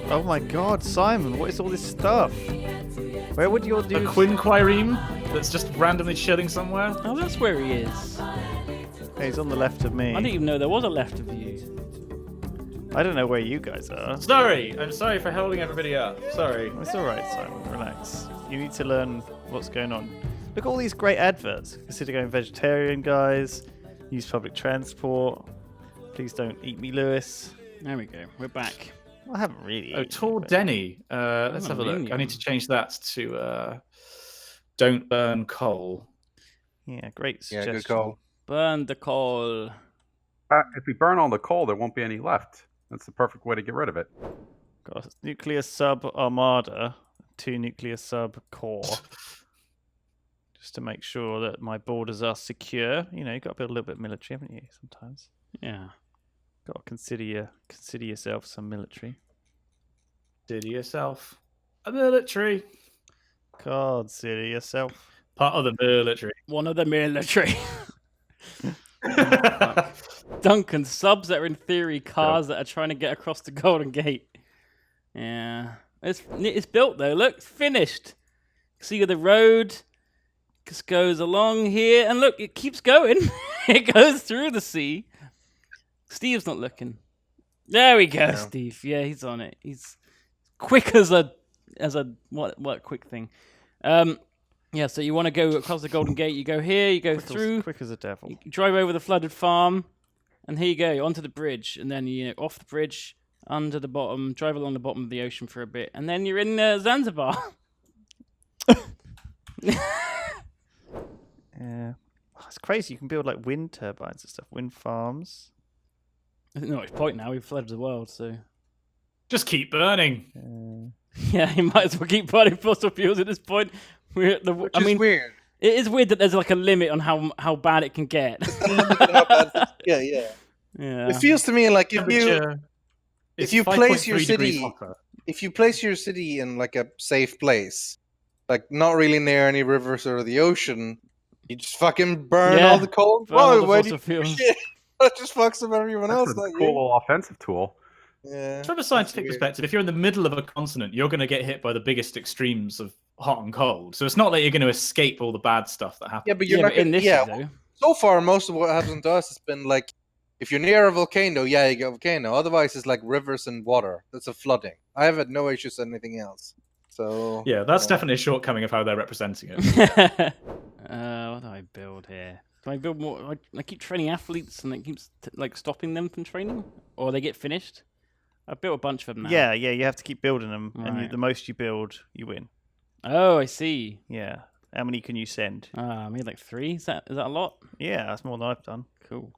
Oh my God, Simon, what is all this stuff? Where would your A dude... quinquireme that's just randomly chilling somewhere. Oh, that's where he is. Hey, he's on the left of me. I didn't even know there was a left of you. I don't know where you guys are. Sorry, I'm sorry for holding everybody up. Sorry. It's alright, Simon, relax. You need to learn what's going on. Look at all these great adverts. Consider going vegetarian, guys. Use public transport. Please don't eat me, Lewis. There we go. We're back. I haven't really. Oh, Tall Denny. Let's have a look. I need to change that to don't burn coal. Yeah, great suggestion. Yeah, good call. Burn the coal. If we burn all the coal, there won't be any left. That's the perfect way to get rid of it. Got a nuclear sub armada, 2 nuclear sub core. Just to make sure that my borders are secure. You know, you've got to build a little bit of military, haven't you, sometimes? Yeah. Got to consider yourself some military. Consider yourself a military. Consider yourself. Part of the military. One of the military. Duncan, subs that are in theory cars that are trying to get across the Golden Gate. Yeah. It's built though, look, finished. See the road just goes along here, and look, it keeps going. It goes through the sea. Steve's not looking. There we go, Steve. Yeah, he's on it. He's quick as a what quick thing. Yeah, so you want to go across the Golden Gate. You go here, you go through. Quick as a devil. You drive over the flooded farm, and here you go, onto the bridge, and then you off the bridge, under the bottom, drive along the bottom of the ocean for a bit, and then you're in Zanzibar. Yeah. Oh, it's crazy. You can build like wind turbines and stuff, wind farms. I think not much point now. We've flooded the world, so Just keep burning. yeah, you might as well keep burning fossil fuels at this point. We're at the. Which I is mean, weird. it is weird that there's like a limit on how bad it can get. Yeah. Yeah. It feels to me like if It's you place 5.3 your degrees city, hotter. if you place your city in like a safe place, like not really near any rivers or the ocean, you just fucking burn Yeah, all the coal. burn all the Why do you fossil fuels. shit? That just fucks up everyone else, That's a not cool you. little offensive tool. Yeah. From a scientific weird. perspective, if you're in the middle of a continent, you're going to get hit by the biggest extremes of hot and cold. So it's not like you're going to escape all the bad stuff that happens. Yeah, but you're Yeah, not but in gonna, this, yeah. though. So far, most of what happens to us has been like, if you're near a volcano, yeah, you get a volcano. Otherwise, it's like rivers and water. That's a flooding. I have had no issues with anything else. So Yeah, that's definitely a shortcoming of how they're representing it. What do I build here? Do I build more? I keep training athletes, and it keeps like stopping them from training, or they get finished. I've built a bunch of them now. Yeah, you have to keep building them, and Right. the most you build, you win. Oh, I see. Yeah. How many can you send? I made like 3. Is that a lot? Yeah, that's more than I've done. Cool.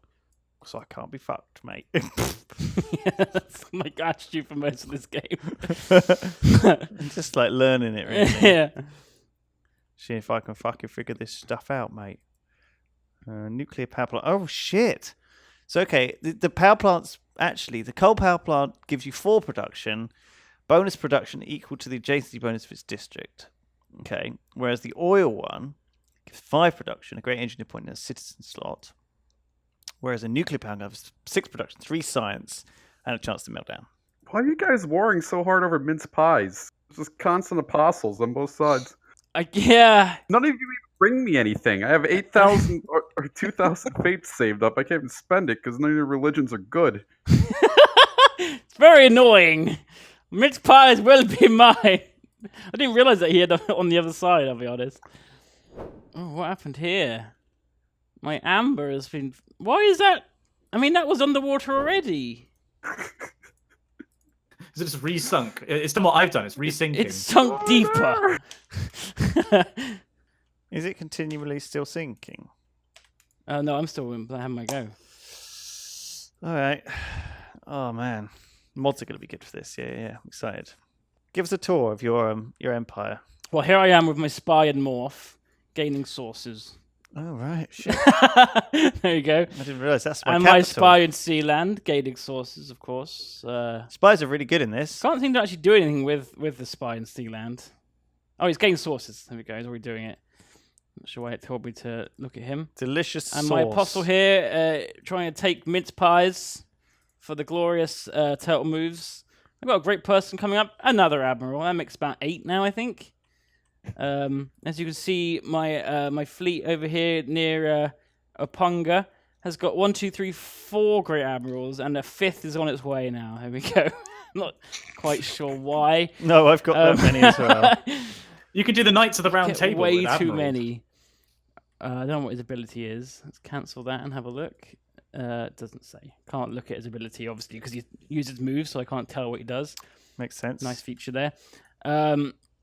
So I can't be fucked, mate. Yeah, that's my attitude for most of this game. I'm just like learning it, really. Yeah. See if I can fucking figure this stuff out, mate. Nuclear power plant. Oh, shit. So, okay, the power plant's actually, the coal power plant gives you 4 production, bonus production equal to the adjacency bonus of its district. Okay, whereas the oil one gives 5 production, a great engineer point, and a citizen slot. Whereas a nuclear power plant has 6 production, 3 science, and a chance to melt down. Why are you guys warring so hard over mince pies? There's just constant apostles on both sides. Yeah. None of you even bring me anything. I have 8,000 or 2,000 fates saved up. I can't even spend it because none of your religions are good. It's very annoying. Mince pies will be mine. I didn't realize that he had on the other side, I'll be honest. Oh, what happened here? My amber has been... Why is that? I mean, that was underwater already. Is it just resunk? It's done what I've done. It's resinking. It's sunk deeper. Is it continually still sinking? No, I'm still having my go. All right. Oh, man. Mods are going to be good for this. Yeah. I'm excited. Give us a tour of your empire. Well, here I am with my spy and morph, gaining sources. Oh, right. Shit. There you go. I didn't realise that's my And capital. my spy in Sealand, gaining sources, of course. Spies are really good in this. Can't seem to actually do anything with the spy in Sealand. Oh, he's gaining sources. There we go. He's already doing it. Not sure why it told me to look at him. Delicious And sauce. my apostle here, trying to take mince pies for the glorious turtle moves I've got a great person coming up. Another admiral. That makes about 8 now, I think. As you can see, my fleet over here near Opunga has got 1, 2, 3, 4 great admirals, and a 5th is on its way now. There we go. Not quite sure why. No, I've got that many as well. You could do the Knights of the Round Get Table. way with too admirals. many. I don't know what his ability is. Let's cancel that and have a look. It doesn't say. Can't look at his ability, obviously, because he uses moves, so I can't tell what he does. Makes sense. Nice feature there.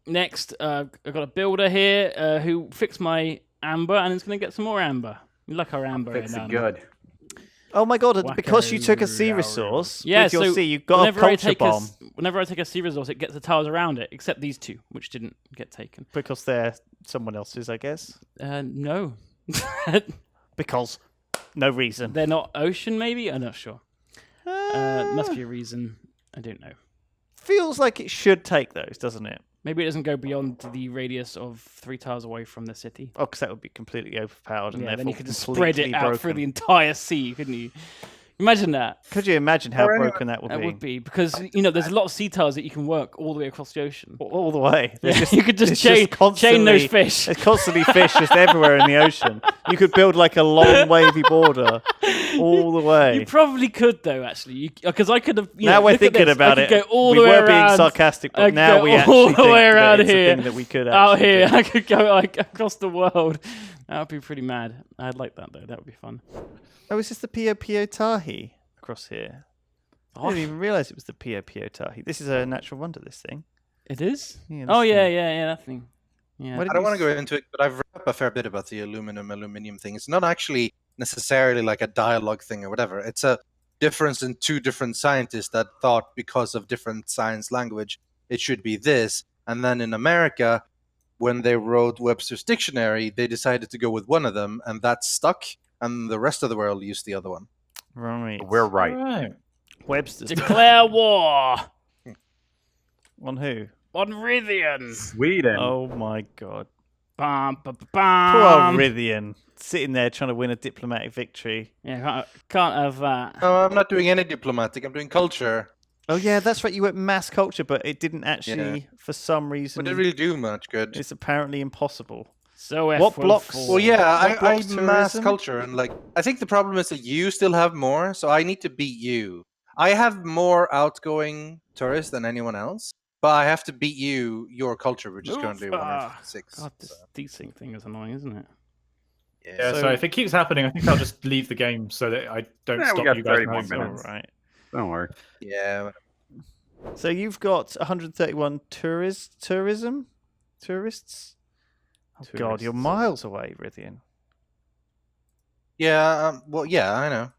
Next, I've got a builder here who fixed my amber, and is going to get some more amber. We like our amber. Fix now. it good. Oh my god, because you took a sea Wacko. resource, Yeah, with your so sea, you've got a culture bomb. Whenever I take a sea resource, it gets the tiles around it, except these 2, which didn't get taken. Because they're someone else's, I guess. No. Because no reason. They're not ocean, maybe? I'm not sure. Must be a reason. I don't know. Feels like it should take those, doesn't it? Maybe it doesn't go beyond the radius of 3 tiles away from the city. Oh, because that would be completely overpowered and Yeah, then therefore you could just spread it completely out through broken. the entire sea, couldn't you? Imagine that. Could you imagine how Or anyway, broken that would That be? would be because there's a lot of sea tiles that you can work all the way across the ocean. All the way. Yeah, There's you could just there's chain constantly- those fish. There's constantly fish just everywhere in the ocean. You could build like a long wavy border all the way. You probably could though, actually, because I could have. Now we're thinking about I it. could go all We the way were being around sarcastic, I but could now go we all actually the think way that around it's a here. thing that we could out actually here. do. I could go like across the world. That would be pretty mad. I'd like that though. That would be fun. Oh, is this the Pio Pio Tahi across here? I didn't even realise it was the Pio Pio Tahi. This is a natural wonder, this thing. It is. Yeah, Oh this yeah, thing. yeah, that thing. Yeah. What I don't want to go into it, but I've read up a fair bit about the aluminium thing. It's not actually necessarily like a dialogue thing or whatever. It's a difference in 2 different scientists that thought because of different science language, it should be this. And then in America, when they wrote Webster's dictionary, they decided to go with one of them, and that stuck. And the rest of the world used the other one. Right. We're right. Right. Webster's. Declare war On who? on Rithian. Sweden. Oh my god. Bum, bum, bum, Poor old bum. Rithian. Sitting there trying to win a diplomatic victory. Yeah, can't have that. No, I'm not doing any diplomatic. I'm doing culture. Oh yeah, that's right. You went mass culture, but it didn't actually, for some reason, But it really do much good. it's apparently impossible. So What blocks- F14. Well, yeah, I blocks mass tourism? culture, and like I think the problem is that you still have more, so I need to beat you. I have more outgoing tourists than anyone else, but I have to beat you. Your culture, which is Move, currently 156. God, this desync thing is annoying, isn't it? Yeah, So- so if it keeps happening, I think I'll just leave the game so that I don't Yeah, we stop got you guys. 30 more from All minutes. right. Don't worry. Yeah. So you've got 131 tourism? Tourists? Oh god, you're Tourists. miles away, Rithian. Yeah. Well, yeah, I know.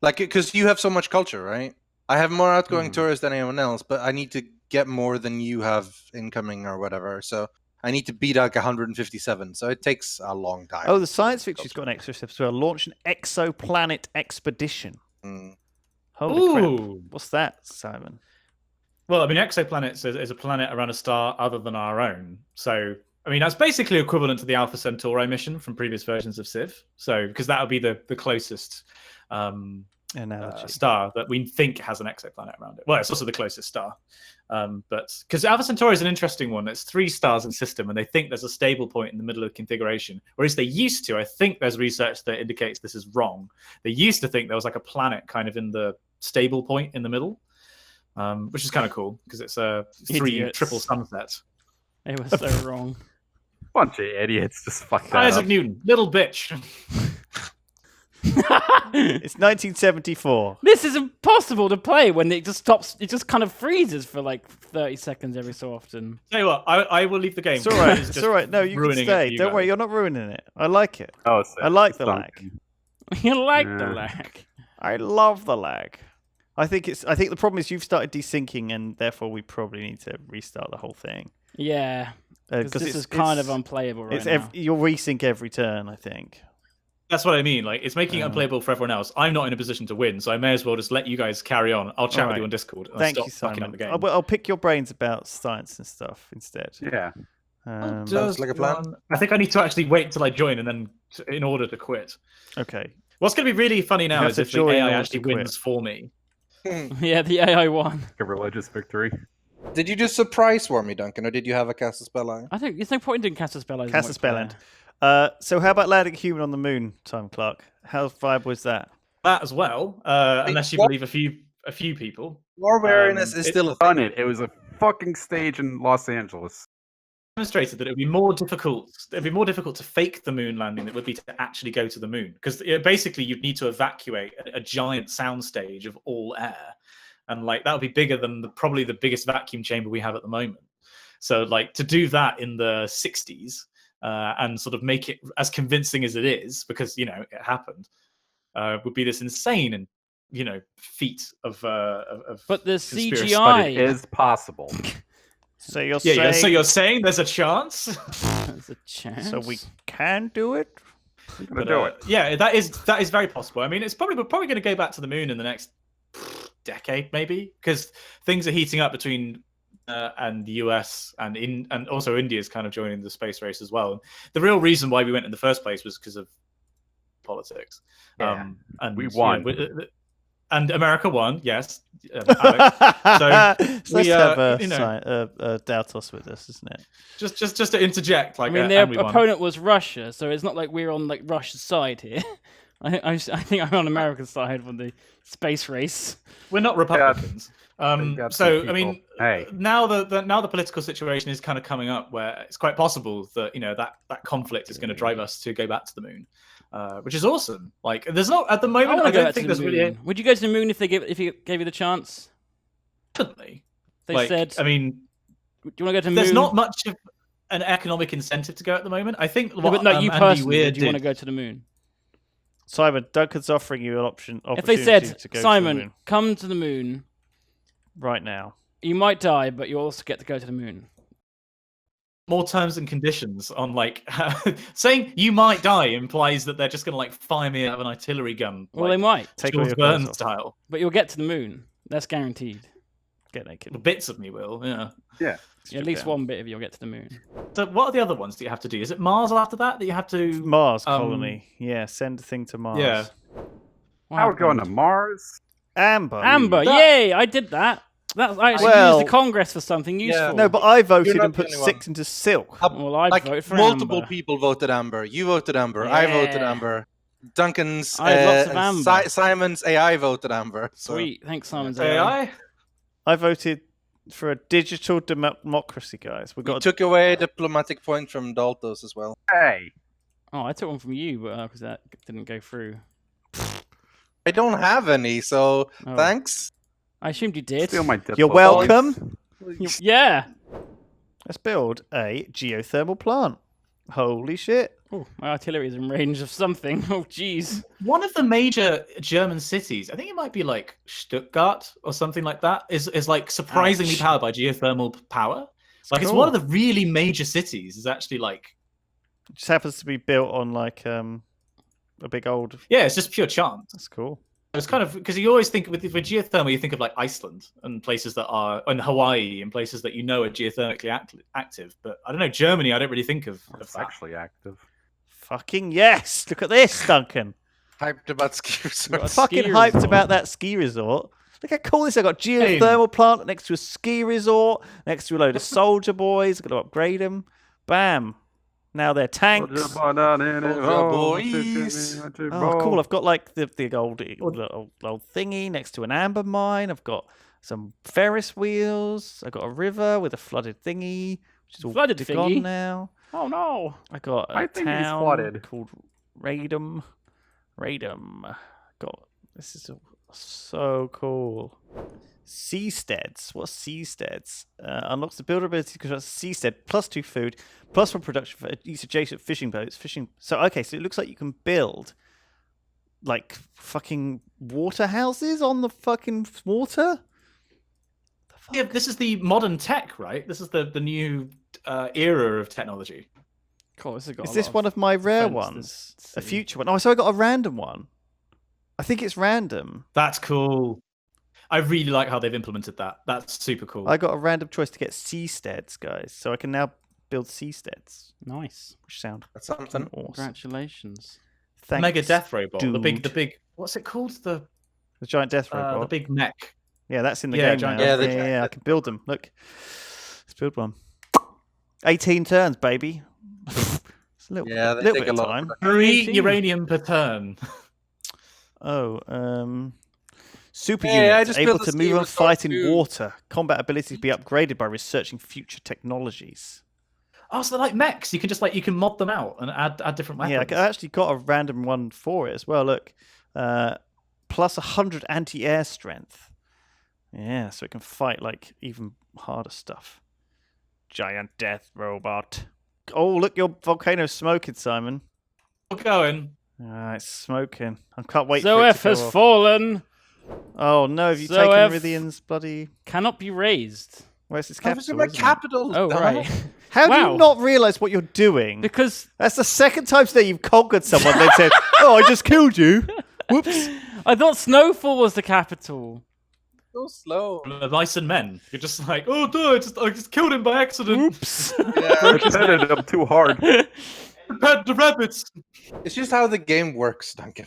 Like, because you have so much culture, right? I have more outgoing Mhm. tourists than anyone else, but I need to get more than you have incoming or whatever. So I need to beat like 157. So it takes a long time. Oh, the science fiction's got an extra step as well. Launch an exoplanet expedition. Mm. Holy crap. Ooh. What's that, Simon? Well, I mean, exoplanets is a planet around a star other than our own. So, I mean, that's basically equivalent to the Alpha Centauri mission from previous versions of Civ. So, because that would be the closest Analogy. star that we think has an exoplanet around it. Well, it's also the closest star. But because Alpha Centauri is an interesting one, it's 3 stars in system, and they think there's a stable point in the middle of the configuration. Or at least they used to. I think there's research that indicates this is wrong. They used to think there was like a planet kind of in the stable point in the middle, which is kind of cool because it's a 3 Idiots. triple sunset. It was so wrong. Bunch of idiots. Just fuck that Isaac up. Newton, little bitch. It's 1974. This is impossible to play when it just stops. It just kind of freezes for like 30 seconds every so often. Tell you what, I will leave the game. It's all right. It's It's just all right. No, you can ruining it stay. for you Don't worry. guys. You're not ruining it. I like it. Oh, so I like the something. lag. You like the Yeah. lag. I love the lag. I think the problem is you've started desyncing, and therefore we probably need to restart the whole thing. Yeah, because this it's- is kind of it's- unplayable right It's now. you'll resync every turn, I think. That's what I mean. Like, it's making it unplayable for everyone else. I'm not in a position to win, so I may as well just let you guys carry on. I'll chat with you Alright. on Discord. And Thank stop you, fucking up Simon. the game. I'll pick your brains about science and stuff instead. Yeah. Sounds like a plan. I think I need to actually wait until I join and then in order to quit. Okay. What's going to be really funny now have is to if the join in AI order actually to quit. wins for me. Yeah, the AI won. A religious victory. Did you just surprise war me, Duncan, or did you have a cast a spell line? I think there's no point in doing cast a spell. Cast a spell end. So how about landing a human on the moon, Time Clark? How viable is that? That as well, unless you what? believe a few people. War weariness is still a Done thing. it. It was a fucking stage in Los Angeles. Demonstrated that it would be more difficult. It'd be more difficult to fake the moon landing than it would be to actually go to the moon, because basically you'd need to evacuate a giant soundstage of all air, and like that would be bigger than probably the biggest vacuum chamber we have at the moment. So like to do that in the 60s and sort of make it as convincing as it is, because it happened, would be this insane and feat of. But the conspiracy. CGI But it is possible. So you're Yeah, saying so you're saying there's a chance? There's a chance. so we can do it? I'm gonna But, do it. yeah, that is very possible. I mean, we're probably going to go back to the moon in the next decade, maybe, because things are heating up between and the US and also India's kind of joining the space race as well. And the real reason why we went in the first place was because of politics. Yeah, And we won. And America won, yes. Alex. So So let's we, have Daltos with us, isn't it? just to interject, like I mean, their and we won. opponent was Russia, so it's not like we're on like Russia's side here. I think I'm on America's side for the space race. We're not Republicans. got So some I mean, people. Hey. now the political situation is kind of coming up where it's quite possible that that conflict is going to drive us to go back to the moon, which is awesome. Like, there's not at the I moment. want I to go don't back to think the there's moon. really Would you go to the moon if they gave you the chance? definitely. They Like, said, I mean, "Do you want to go to the there's moon?" not much of an economic incentive to go at the moment. I think No, what but no, you Andy personally, Weir would you want to did. go to the moon? Simon, Duncan's offering you an option. If they opportunity said, to go to the "Simon, moon come to the moon," right now. you might die, but you also get to go to the moon. More terms and conditions on like saying you might die implies that they're just going to like fire me out of an artillery gun. Well, like they might, Take all Jules your clothes Verne off. style. but you'll get to the moon. That's guaranteed. Get naked. Bits of me will, yeah. Yeah. At least one bit of you'll get to the moon. So what are the other ones that you have to do? Is it Mars after that you have to? Mars colony. Yeah, send a thing to Mars. Yeah. How we're going to Mars? Amber. Amber, yay! I did that. I actually Well- used the Congress for something useful. No, but I voted not and the put only 6 into silk. Well, I Like voted for multiple Amber. people voted Amber. You voted Amber. I voted Yeah. Amber. Duncan's I have lots of Amber. Simon's AI voted Amber. So. Sweet, thanks, Simon's AI. I voted for a digital democracy, guys. We We got took away a diplomatic point from Daltos as well. Hey. Oh, I took one from you, but because that didn't go through. I don't have any, so Oh. thanks. I assumed you did. Steal my diplo You're points. welcome. Yeah. Let's build a geothermal plant. Holy shit. Oh, my artillery is in range of something. Oh, jeez. One of the major German cities, I think it might be like Stuttgart or something like that, is like surprisingly Ouch. powered by geothermal power. Like it's cool. one of the really major cities. Is actually like It just happens to be built on like a big old. yeah, it's just pure chance. That's cool. It's kind of because you always think with geothermal, you think of like Iceland and places that are, and Hawaii and places that are geothermically active. But I don't know, Germany, I don't really think of It's that. actually active. Fucking yes! Look at this, Duncan. Hyped about ski Got a resorts. Fucking ski hyped resort. about that ski resort. Look how cool this is. I've got geothermal plant next to a ski resort, next to a load of soldier boys. I've got to upgrade them. Bam. Now they're tanks. boys. Oh, cool. I've got like the old thingy next to an amber mine. I've got some Ferris wheels. I've got a river with a flooded thingy, which is all Flooded gone thingy? now. Oh, no. I got a My thingy's town flooded. called Radom. Got this is so cool. Seasteads. What's seasteads? Unlocks the builder ability to construct a seastead plus 2 food plus 1 production for each adjacent fishing boats. So it looks like you can build like fucking water houses on the fucking water. Yeah, this is the modern tech, right? This is the new era of technology. Cool, this has got Is a this lot one of my rare defense, ones? this A city. future one? Oh, so I got a random one. I think it's random. That's cool. I really like how they've implemented that. That's super cool. I got a random choice to get seasteads, guys. So I can now build seasteads, Nice. which sound That's something. awesome. Congratulations. Thanks. Mega Death Robot. The dude. big. What's it called? The The giant death The robot. big mech. Yeah, that's in the Yeah, game giant now. death Yeah, robot. I can build them. Look, let's build one. 18 turns, baby. It's a little, Yeah, they little take bit a of lot of time. 3 18. uranium per turn. Oh, super Hey, I unit, just able built a to move ski and resort fight in too. water. Combat ability to be upgraded by researching future technologies. Oh, so they're like mechs. You can just you can mod them out and add different weapons. Yeah, I actually got a random one for it as well. Look, plus 100 anti-air strength. Yeah, so it can fight like even harder stuff. Giant death robot. Oh, look, your volcano's smoking, Simon. We're going. It's smoking. I can't wait for it Zoef to go has off. fallen. Oh no, have you Zoef taken Rithian's bloody... Cannot be raised. Where's his That was capital? my isn't it? capital. Oh, duh. right. How do Wow. you not realise what you're doing? Because That's the second time today you've conquered someone. They said, "Oh, I just killed you." Whoops. I thought Snowfall was the capital. So slow. The mice and men. You're just like, oh, dude, I just killed him by accident. Oops. Yeah, I petted him too hard. Pet the rabbits. it's just how the game works, Duncan.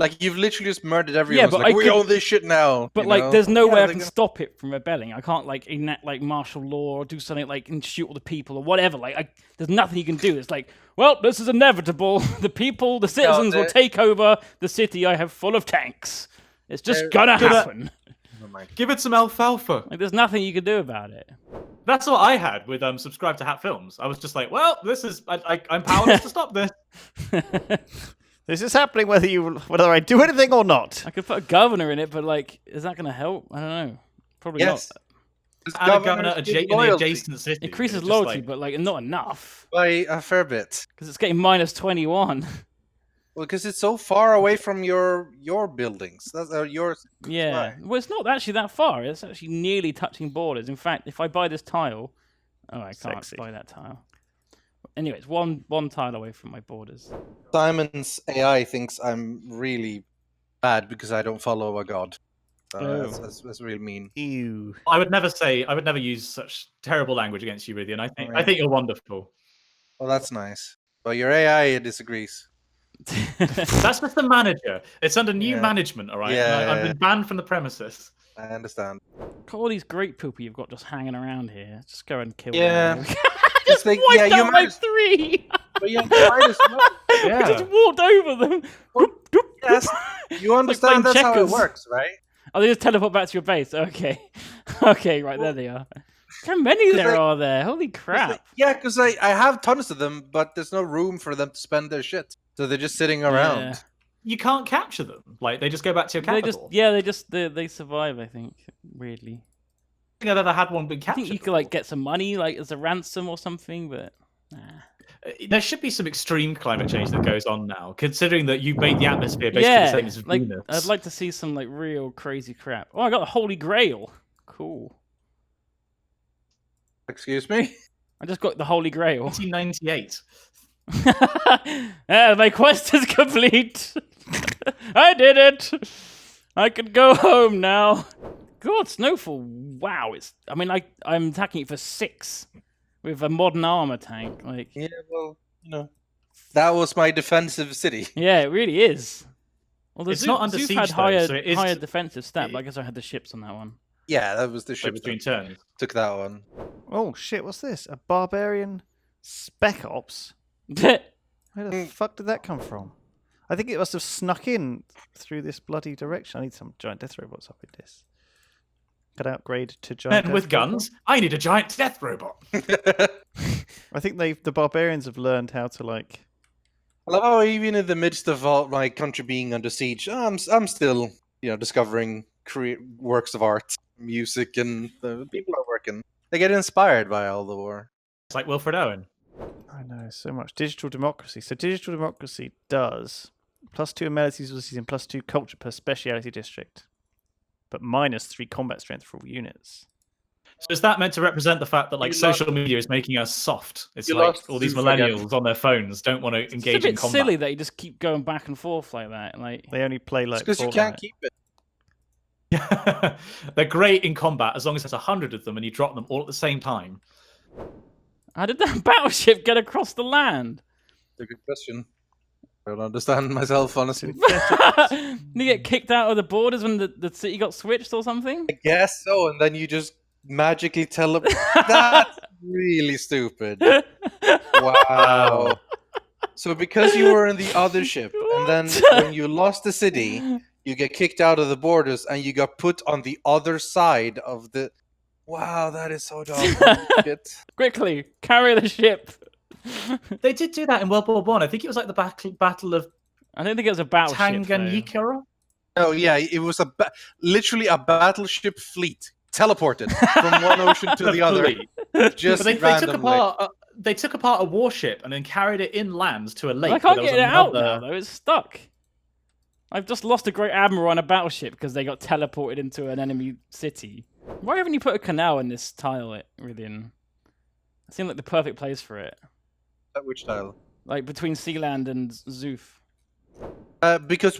Like you've literally just murdered everyone. but Like I we could- own this shit now. But you like, know? there's no Yeah, way I they're can gonna- stop it from rebelling. I can't like enact like martial law or do something like and shoot all the people or whatever. There's nothing you can do. It's like, well, this is inevitable. The people, the citizens will they- take over the city I have full of tanks. It's just They're gonna gonna- happen. Never mind. Give it some alfalfa. Like, there's nothing you can do about it. That's what I had with subscribe to Hat Films. I was just like, well, this is I'm powerless to stop this. This is happening whether I do anything or not. I could put a governor in it, but like, is that gonna help? I don't know. Probably Yes. not. This And a governor governor's in gives the loyalty adjacent city. Increases It's just loyalty, like- but like not enough by a fair bit. because it's getting minus 21. Well, because it's so far away from your buildings. That's yours. Yeah. Well, it's not actually that far. It's actually nearly touching borders. In fact, if I buy this tile, I can't Sexy. buy that tile. Anyway, it's one tile away from my borders. Simon's AI thinks I'm really bad because I don't follow a god. Oh. That's really mean. Ew. I would never use such terrible language against you, Rithian. I think you're wonderful. Well, that's nice. But your AI disagrees. That's just the manager. It's under new Yeah. management, all right? Yeah, And I've yeah. been banned from the premises. I understand. Got all these great people you've got just hanging around here. Just go and kill Yeah. them. Just like, Wiped yeah, you out might. like 3. But yeah, you might as well. I Yeah. just walked over them. Well, Doop, doop, Yes, doop. you understand playing that's how it checkers. works, right? Oh, they just teleport back to your base. Okay. Okay, right, there they are. How many there are there? Holy crap. Yeah, because I have tons of them, but there's no room for them to spend their shit. So they're just sitting around. Yeah. You can't capture them. Like they just go back to your They capital. they survive, I think, weirdly. I think I've ever had one been I captured. think you could like get some money like as a ransom or something, but nah. There should be some extreme climate change that goes on now, considering that you've made the atmosphere basically Yeah, the same as like Venus. I'd like to see some like real crazy crap. Oh, I got the Holy Grail. Cool. Excuse me? I just got the Holy Grail. 1998. My quest is complete. I did it. I can go home now. God, Snowfall. Wow, I'm attacking it for 6 with a modern armor tank. Like, Yeah, well, that was my defensive city. yeah, it really is. Well, the It's not under Zoop siege, had though, higher, so it is- higher defensive stat, but I guess I had the ships on that one. Yeah, that was the So ship between that turns. took that one. Oh shit! What's this? A barbarian spec ops? Yeah, Where the fuck did that come from? I think it must have snuck in through this bloody direction. I need some giant death robots up in this. Could upgrade to giant. Men with death robot. guns. I need a giant death robot. I think the barbarians have learned how to like. I love how even in the midst of all my country being under siege, I'm still discovering works of art, music, and the people are working. They get inspired by all the war. It's like Wilfred Owen. I know so much digital democracy. So digital democracy does +2 amenities and +2 culture per speciality district, but -3 combat strength for all units. So is that meant to represent the fact that like You social media is making us soft? It's You like lost all these Zeus again. millennials on their phones don't want to it's a engage bit in combat. silly that you just keep going back and forth like that. Like, They only play like. because you Fortnite. can't keep it. They're great in combat as long as there's 100 of them and you drop them all at the same time. how did that battleship get across the land? That's a good question. I don't understand myself, honestly. Did you get kicked out of the borders when the city got switched or something? I guess so, and then you just magically teleport. That's really stupid. Wow. So because you were in the other ship, and then when you lost the city, you get kicked out of the borders, and you got put on the other side of the... Wow, that is so dumb. Shit. Quickly, carry the ship. They did do that in World War One. I think it was like the Battle of I don't think it was a battleship. though. Tanganyika. Oh yeah, it was literally a battleship fleet teleported from one ocean to the other. Just But they randomly. took apart a warship and then carried it inland to a lake. I can't where there get it was out another- now, though. It's stuck. I've just lost a great admiral on a battleship because they got teleported into an enemy city. Why haven't you put a canal in this tile, Iridian? It seemed like the perfect place for it. Which tile? Like between Sealand and Zoof. Because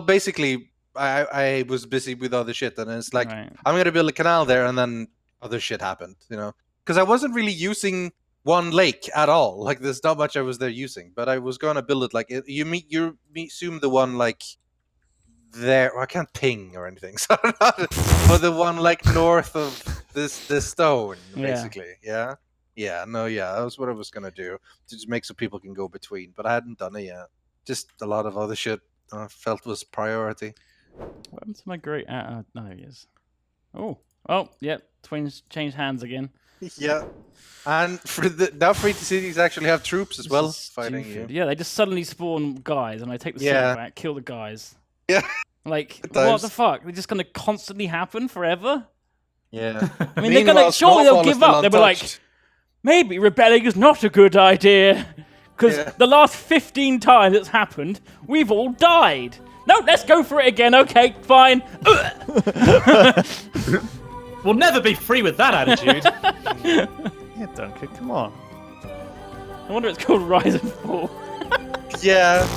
basically, I was busy with other shit, and it's like Right. I'm gonna build a canal there, and then other shit happened, because I wasn't really using one lake at all. Like, there's not much I was there using, but I was gonna build it like you assume the one like there. Well, I can't ping or anything, so but the one like north of this stone, Yeah. basically. Yeah. That was what I was gonna do to just make so people can go between, but I hadn't done it yet. Just a lot of other shit I felt was priority. What happened to my great... no, there he is. Oh, yep. Twins changed hands again. Yeah, and now free cities actually have troops as This well is fighting stupid. you. Yeah, they just suddenly spawn guys, and I take the Yeah. city back, kill the guys. Yeah. Like, Good what times. the fuck? They're just gonna constantly happen forever? Yeah. I mean, they're gonna... Surely they'll give up. They'll be like, maybe rebelling is not a good idea. Because Yeah. the last 15 times it's happened, we've all died. No, let's go for it again. Okay, fine. We'll never be free with that attitude. Yeah, Duncan, come on. I wonder if it's called Rise and Fall. yeah.